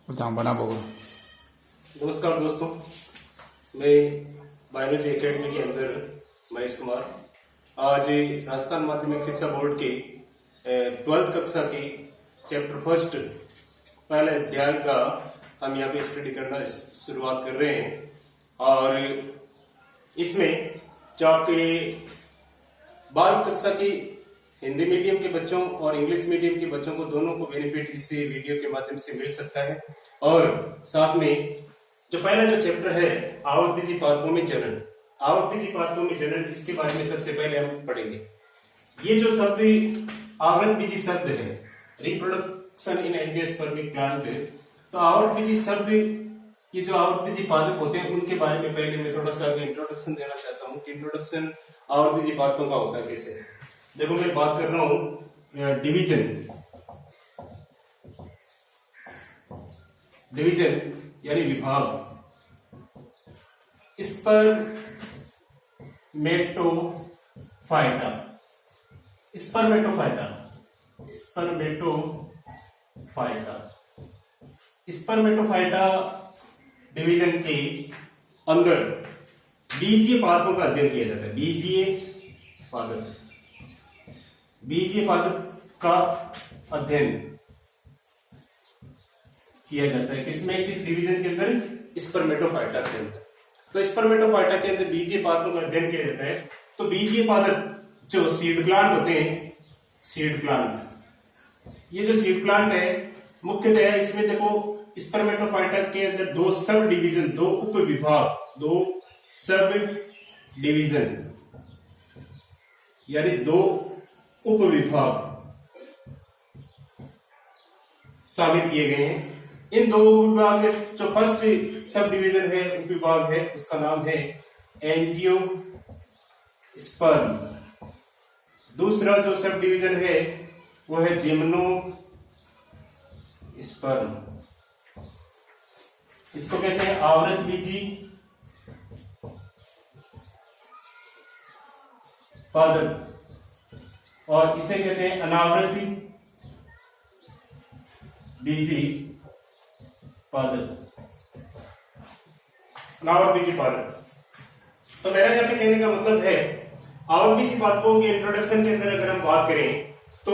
बना बोल। नमस्कार दोस्तों, मैं बायोलॉजी एकेडमी के अंदर महेश कुमार आज राजस्थान माध्यमिक शिक्षा बोर्ड की 12th कक्षा की चैप्टर फर्स्ट पहले अध्याय का हम यहाँ पे स्टडी करना शुरुआत कर रहे हैं। और इसमें जो आपके 12वीं कक्षा की हिंदी मीडियम के बच्चों और इंग्लिश मीडियम के बच्चों को दोनों को बेनिफिट इस वीडियो के माध्यम से मिल सकता है। और साथ में जो पहला जो चैप्टर है आवर्तबीजी पादपों में जनन, आवर्तबीजी पादपों में जनन, इसके बारे में सबसे पहले हम पढ़ेंगे। ये जो शब्द आवर्तबीजी शब्द है, रिप्रोडक्शन इन एंजियोस्पर्मिक प्लांट, तो आवर्तबीजी शब्द, ये जो आवर्तबीजी पादप होते हैं उनके बारे में पहले मैं थोड़ा सा इंट्रोडक्शन देना चाहता हूँ कि इंट्रोडक्शन आवर्तबीजी पादपों का होता है कैसे। देखो मैं बात कर रहा हूं डिवीजन यानी विभाग। इस पर मेटोफाइटा, स्पर्मेटोफाइटा डिवीजन के अंदर बीजीय पादपों का अध्ययन किया जाता है। बीजीय पादप का अध्ययन किया जाता है किसमें, किस डिवीजन के अंदर, स्पर्मेटोफाइटा के अंदर। तो स्पर्मेटोफाइटा के अंदर बीजीय पादपों का अध्ययन किया जाता है। तो बीजीय पादप जो सीड प्लांट होते हैं, सीड प्लांट, ये जो सीड प्लांट है मुख्यतः इसमें देखो स्पर्मेटोफाइटा के अंदर दो सब डिवीजन, दो उप विभाग, दो सब डिवीजन यानी दो उप विभाग शामिल किए गए हैं। इन दो विभाग में जो फर्स्ट सब डिवीजन है, उप विभाग है, उसका नाम है एंजियोस्पर्म। दूसरा जो सब डिवीजन है वो है जिम्नोस्पर्म। इसको कहते हैं आवृतबीजी पादप और इसे कहते हैं अनावृत बीजी पादप, अनावृतबीजी पादप। तो मेरा यहाँ पे कहने का मतलब है आवृतबीजी पादपों के इंट्रोडक्शन के अंदर अगर हम बात करें तो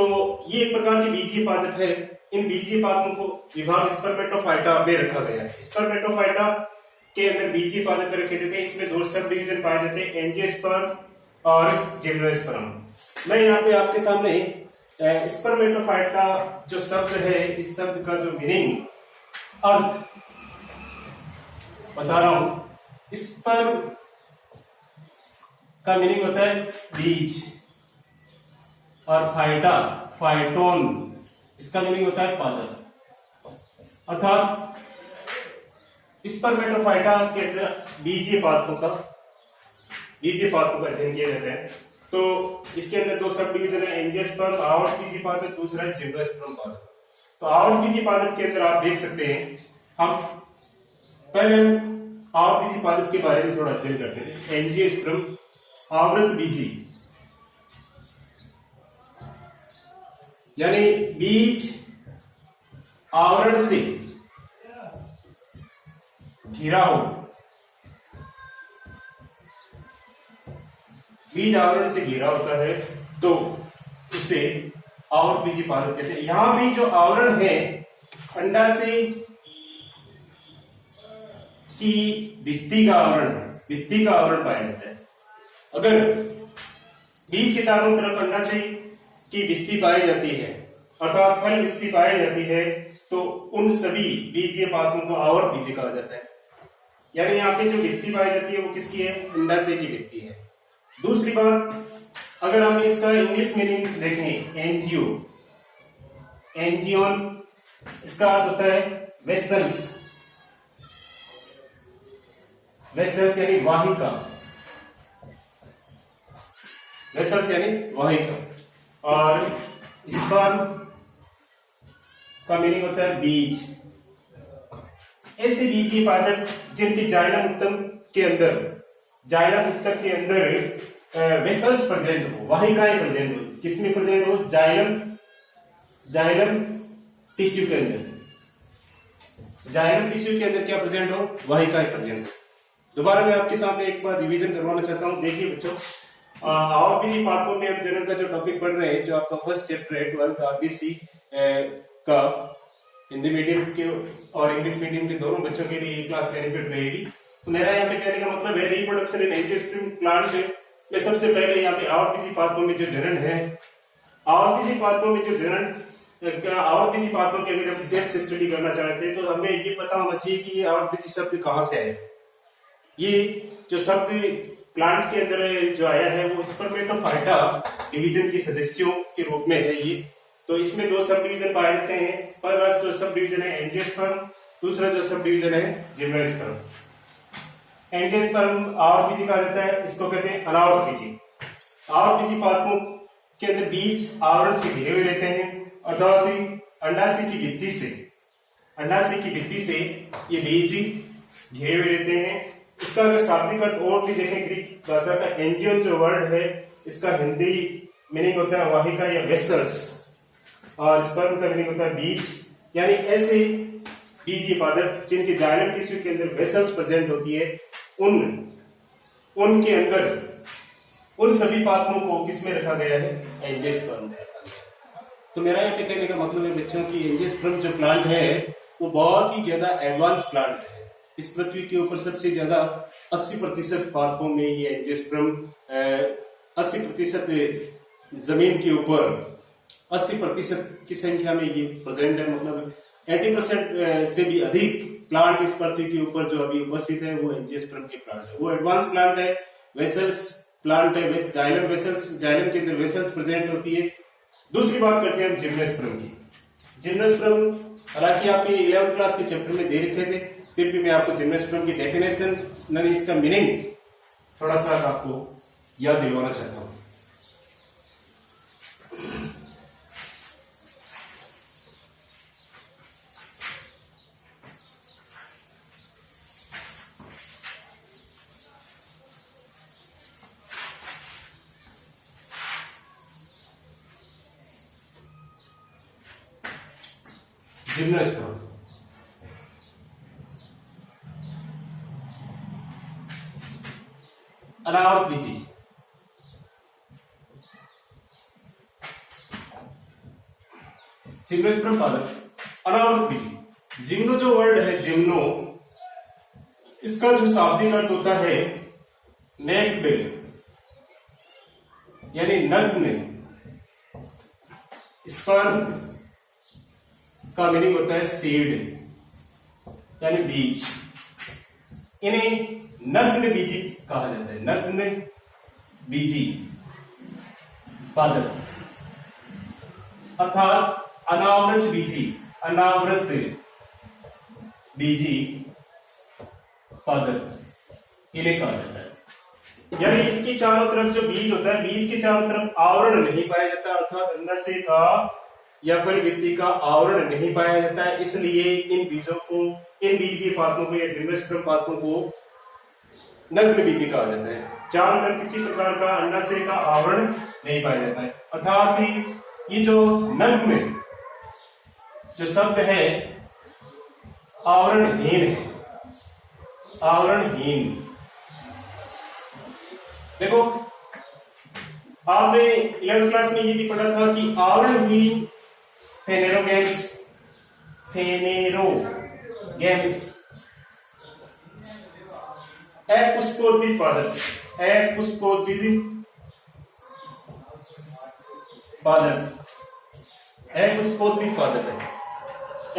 ये एक प्रकार की बीजीय पादप है। इन बीजीय पादपों को विभाग स्पर्मेटोफाइटा में रखा गया है। स्पर्मेटोफाइटा के अंदर बीजीय पादप रखे जाते हैं। इसमें दो सब डिवीजन पाए जाते हैं, एंजियोस्पर्म और जिम्नोस्पर्म। मैं यहाँ पे आपके सामने स्पर्मेटोफाइटा जो शब्द है, इस शब्द का जो मीनिंग, अर्थ बता रहा हूं। स्पर्म का मीनिंग होता है बीज, और फाइटा, फाइटोन, इसका मीनिंग होता है पादप। अर्थात स्पर्मेटोफाइटा के अंदर बीजीय पादपों का अध्ययन किया जाता है। तो इसके अंदर दो सब डिवीजन है, एंजियोस्पर्म आवर्तबीजी पादप, दूसरा है जिम्नोस्पर्म पादप। तो आवर्तबीजी पादप के अंदर आप देख सकते हैं, हम पहले आवर्तबीजी पादप के बारे में थोड़ा अध्ययन करते हैं। एंजियोस्पर्म आवृतबीजी यानी बीज आवरण से घिरा हो, बीज आवरण से घिरा होता है तो इसे आवृतबीजी पादप कहते हैं। यहां भी जो आवरण है अंडाशय की भित्ति का आवरण है, भित्ति का आवरण पाया जाता है। अगर बीज के चारों तरफ अंडाशय की भित्ति पाई जाती है, अर्थात फल भित्ति पाई जाती है, तो उन सभी बीजीय पादपों को आवर्तबीजी कहा जाता है। यानी यहाँ पे जो भित्ति पाई जाती है वो किसकी है, अंडाशय की भित्ति है। दूसरी बात, अगर हम इसका इंग्लिश मीनिंग देखें, एंजियोन, इसका अर्थ होता है वेसल्स यानी वाहिका, वेसल्स यानी वाहिका। और स्पर्म का मीनिंग होता है बीज। ऐसे बीजीय पादप जिनकी जाइलम उत्तक के अंदर वेसल्स प्रेजेंट हो, वाहिकाएं प्रेजेंट हो, किसमें प्रेजेंट हो, जाइलम टिश्यू के अंदर। जाइलम टिश्यू के अंदर क्या प्रेजेंट हो, वाहिकाएं प्रेजेंट हो। दोबारा मैं आपके सामने एक बार रिवीजन करवाना चाहता हूँ। देखिए बच्चों, आरबीसी पाथवे में हम जनरल का जो टॉपिक पढ़ रहे हैं, जो आपका फर्स्ट चैप्टर है 12th आरबीसी का, हिंदी मीडियम के और इंग्लिश मीडियम के दोनों बच्चों के लिए ये क्लास बेनिफिट रहेगी। तो मेरा यहाँ पे कहने का मतलब है रिप्रोडक्शन इन एंजियोस्पर्म प्लांट में सबसे पहले यहाँ पे आरबीसी पाथवे में जो जनन है, आरबीसी पाथवे में जो जनन, आरबीसी पाथवे की अगर हम डेप्थ से स्टडी करना चाहते हैं तो हमें ये पता होना चाहिए कि ये आरबीसी शब्द कहाँ से आए। ये जो शब्द प्लांट के अंदर जो आया है वो स्पर्मेटोफाइटा डिवीजन के सदस्यों के रूप में है ये। तो इसमें दो सब डिवीजन पाए जाते हैं। पहला जो सब डिवीजन है एंजियोस्पर्म, दूसरा जो सब डिवीजन है जिम्नोस्पर्म। एंजियोस्पर्म आरबीसी कहा जाता है, इसको कहते हैं अनावृत बीजी। आरबीसी पाथवे के अंदर बीज आवरण से घिरे हुए रहते हैं, अर्थात अंडाशय की भित्ति से, अंडाशय की भित्ति से ये बीज घिरे हुए रहते हैं। इसका अगर शाब्दिक अर्थ और भी देखें, ग्रीक भाषा का एंजियन जो वर्ड है, इसका हिंदी मीनिंग होता है वाहिका या वेसल्स, और स्पर्म का मीनिंग होता है बीज। यानी ऐसे बीजीय पादप जिनके जाइलम टिश्यू के अंदर वेसल्स प्रेजेंट होती है, उनके अंदर उन सभी पादपों को किसमें रखा गया है, एंजियोस्पर्म में रखा गया। तो मेरा यहाँ पे कहने का मतलब है बच्चों की एंजियोस्पर्म जो प्लांट है वो बहुत ही ज्यादा एडवांस प्लांट है। इस पृथ्वी के ऊपर सबसे ज्यादा 80% पादपों में ये एंजियोस्पर्म 80% जमीन के ऊपर 80% की संख्या में ये प्रेजेंट है। मतलब 80% से भी अधिक प्लांट इस पृथ्वी के ऊपर जो अभी उपस्थित है वो एंजियोस्पर्म के प्लांट है। वो एडवांस प्लांट है, वेसल्स प्लांट है, जाइलम वेसल्स, जाइलम के अंदर वेसल्स प्रेजेंट होती है। दूसरी बात करते हैं हम जिम्नोस्पर्म की। जिम्नोस्पर्म हालांकि आप ये 11th क्लास के चैप्टर में दे रखे थे, फिर भी मैं आपको जिम्नोस्पर्म की डेफिनेशन यानी इसका मीनिंग थोड़ा सा आपको याद दिलवाना चाहता हूं। जिम्नोस्पर्म अनावृत बीजी। जिम्नोस्पर्म पादप अनावृत बीजी। जिम्नो जो वर्ड है, जिम्नो, इसका जो शाब्दिक अर्थ होता है नेक्ड, यानी नग्न। स्पर्म का मीनिंग होता है सीड, यानी बीज। इन्हें नग्न बीजी कहा जाता है, नग्न बीजी पादप, अर्थात अनावृत बीजी, अनावृत बीजी पादप इन्हें कहा जाता है। यानी इसकी चारों तरफ जो बीज होता है, बीज के चारों तरफ आवरण नहीं पाया जाता, अर्थात अंडाशय का या फिर भित्ति का आवरण नहीं पाया जाता है। इसलिए इन बीजों को, इन बीजीय पादपों को या जिम्नोस्पर्म पादपों को नग्न बीजी कहा जाता है। चारों तरफ किसी प्रकार का अंडाशय का आवरण नहीं पाया जाता है, अर्थात ये जो नग्न जो शब्द है आवरणहीन है, आवरणहीन। देखो आपने 11th क्लास में ये भी पढ़ा था कि आवरणहीन फेनेरोगेम्स, फेनेरोगेम्स अपुष्पोद्भिद पादप, अपुष्पोद्भिद पादप, अपुष्पोद्भिद पादप है।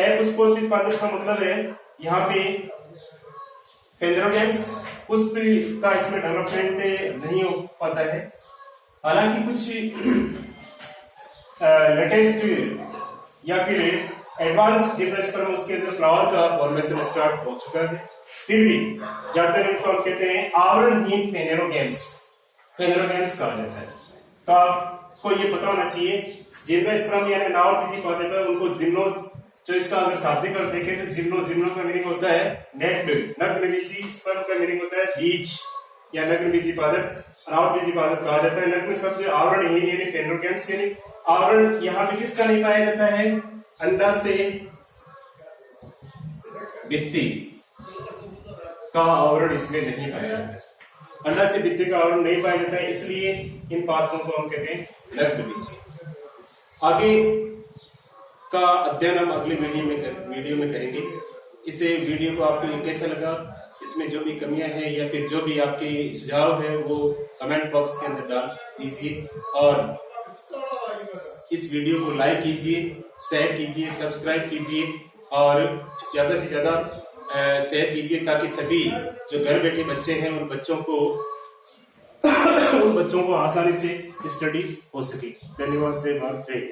अपुष्पोद्भिद पादप का मतलब है यहाँ पे फेनेरोगेम्स, पुष्प का इसमें डेवलपमेंट नहीं हो पाता है। हालांकि कुछ लेटेस्ट या फिर एडवांस जिम्नोस्पर्म उसके अंदर फ्लावर का फॉर्मेशन स्टार्ट हो चुका है, फिर भी ज्यादातर इनको हम कहते हैं आवरणहीन फेनेरोगेम्स, फेनेरोगेम्स कहा जाता है। तो आपको ये पता होना चाहिए जिम्नोस्पर्म यानी अनावृत बीजी पादप है, उनको जिम्नोस, जो इसका अगर शाब्दिक अर्थ देखें तो जिम्नो, जिम्नो का मीनिंग होता है नेक्ड, नग्न बीजी। स्पर्म का मीनिंग होता है बीज या नग्न बीजी पादप, अनावृत बीजी पादप कहा जाता है। नग्न शब्द आवरणहीन यानी फेनेरोगेम्स, यानी आवरण यहाँ पे किसका नहीं पाया जाता है, अंडाशय भित्ति का आवरण इसमें नहीं पाया जाता है। अंडा से भित्ति का आवरण नहीं पाया जाता है, इसलिए इन पादपों को हम कहते हैं नग्न बीज। आगे का अध्ययन हम अगले वीडियो में करेंगे। इसे वीडियो को आपको कैसा लगा, इसमें जो भी कमियां हैं या फिर जो भी आपके सुझाव है वो कमेंट बॉक्स के अंदर डाल दीजिए और इस वीडियो को लाइक कीजिए, शेयर कीजिए, सब्सक्राइब कीजिए और ज्यादा से ज्यादा शेयर कीजिए ताकि सभी जो घर बैठे बच्चे हैं उन बच्चों को आसानी से स्टडी हो सके। धन्यवाद। जय भारत, जय हिंद।